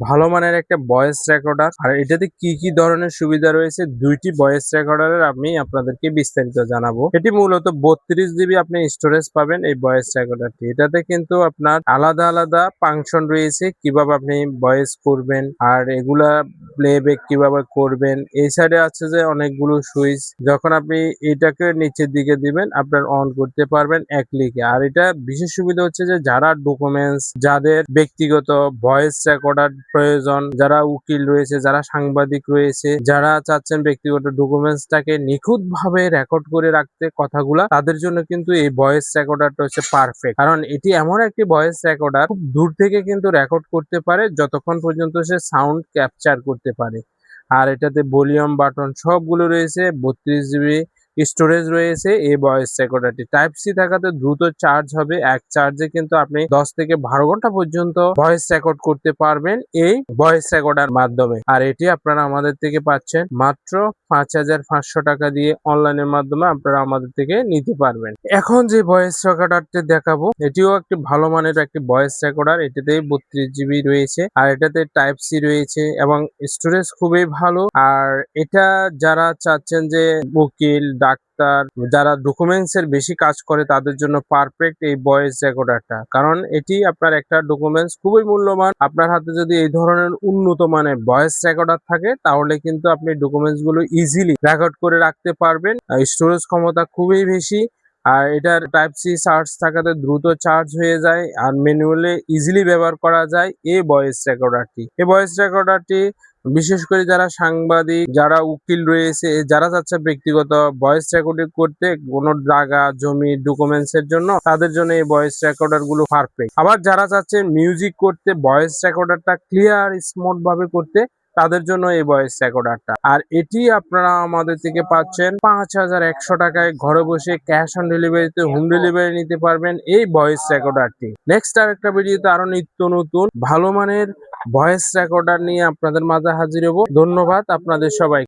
ভালো মানের একটা ভয়েস রেকর্ডার। আর এটাতে কি কি ধরনের সুবিধা রয়েছে, দুইটি ভয়েস রেকর্ডারের আমি আপনাদেরকে বিস্তারিত জানাবো। এটি মূলত 32 GB আপনি স্টোরেজ পাবেন এই ভয়েস রেকর্ডারটি। এটাতে কিন্তু আপনার আলাদা আলাদা ফাংশন রয়েছে, কিভাবে আপনি ভয়েস করবেন আর এগুলা প্লেব্যাক কিভাবে করবেন। এই সাইডে আছে যে অনেকগুলো সুইচ, যখন আপনি এটাকে নিচের দিকে দিবেন আপনার অন করতে পারবেন এক ক্লিকে। আর এটা বিশেষ সুবিধা হচ্ছে যে যারা ডকুমেন্টস, যাদের ব্যক্তিগত ভয়েস রেকর্ডার প্রয়োজন, যারা উকিল রয়েছে, যারা সাংবাদিক রয়েছে, যারা চাচ্ছেন ব্যক্তিগত ডকুমেন্টসটাকে নিখুঁত ভাবে রেকর্ড করে রাখতে কথাগুলা, তাদের জন্য কিন্তু এই ভয়েস রেকর্ডারটা হচ্ছে পারফেক্ট। কারণ এটি এমন একটি ভয়েস রেকর্ডার, খুব দূর থেকে কিন্তু রেকর্ড করতে পারে যতক্ষণ পর্যন্ত সে সাউন্ড ক্যাপচার করতে পারে। আর এটাতে ভলিউম বাটন সবগুলো রয়েছে, 32 GB স্টোরেজ রয়েছে। এই ভয়েস রেকর্ডারটি টাইপ সি থাকাতে দ্রুত চার্জ হবে। এক চার্জে কিন্তু আপনি 10 থেকে 12 ঘন্টা পর্যন্ত ভয়েস রেকর্ড করতে পারবেন এই ভয়েস রেকর্ডার মাধ্যমে। আর এটি আপনারা আমাদের থেকে পাচ্ছেন মাত্র 5500 টাকা দিয়ে। অনলাইনের মাধ্যমে আপনারা আমাদের থেকে নিতে পারবেন। এখন যে ভয়েস রেকর্ডারটি দেখাবো, এটিও একটি ভালো মানের একটি ভয়েস রেকর্ডার। এটাতে 32 GB রয়েছে আর এটাতে টাইপ সি রয়েছে এবং স্টোরেজ খুবই ভালো। আর এটা যারা চাচ্ছেন যে উকিল, ডাক্তার, যারা ডকুমেন্টস এর বেশি কাজ করে তাদের জন্য পারফেক্ট এই ভয়েস রেকর্ডারটা। কারণ এটি আপনার একটা ডকুমেন্টস খুবই মূল্যবান। আপনার হাতে যদি এই ধরনের উন্নত মানের ভয়েস রেকর্ডার থাকে তাহলে কিন্তু আপনি ডকুমেন্টস গুলো ইজিলি রেকর্ড করে রাখতে পারবেন। স্টোরেজ ক্ষমতা খুবই বেশি। আর এটার টাইপ সি চার্জ থাকাতে দ্রুত চার্জ হয়ে যায় আর ম্যানুয়ালি ইজিলি ব্যবহার করা যায় এই ভয়েস রেকর্ডারটি। এই ভয়েস রেকর্ডারটি বিশেষ করে যারা সাংবাদিক, যারা উকিল রয়েছে, যারা চাচ্ছে ব্যক্তিগত ভয়েস রেকর্ডিং করতে কোনো জায়গা জমি ডকুমেন্টস এর জন্য, তাদের জন্য এই ভয়েস রেকর্ডার গুলো পারফেক্ট। আবার যারা চাচ্ছে মিউজিক করতে, ভয়েস রেকর্ডারটা ক্লিয়ার স্মুথ ভাবে করতে, তাদের জন্য এই ভয়েস রেকর্ডারটা। আর এটি আপনারা আমাদের থেকে পাচ্ছেন 5100 টাকায়। ঘরে বসে ক্যাশ অন ডেলিভারিতে হোম ডেলিভারি নিতে পারবেন এই ভয়েস রেকর্ডারটি। নেক্সট আরেকটা ভিডিওতে আরো নিত্য নতুন ভালো মানের ভয়েস রেকর্ডার নিয়ে আপনাদের মাঝে হাজির হব। ধন্যবাদ আপনাদের সবাই।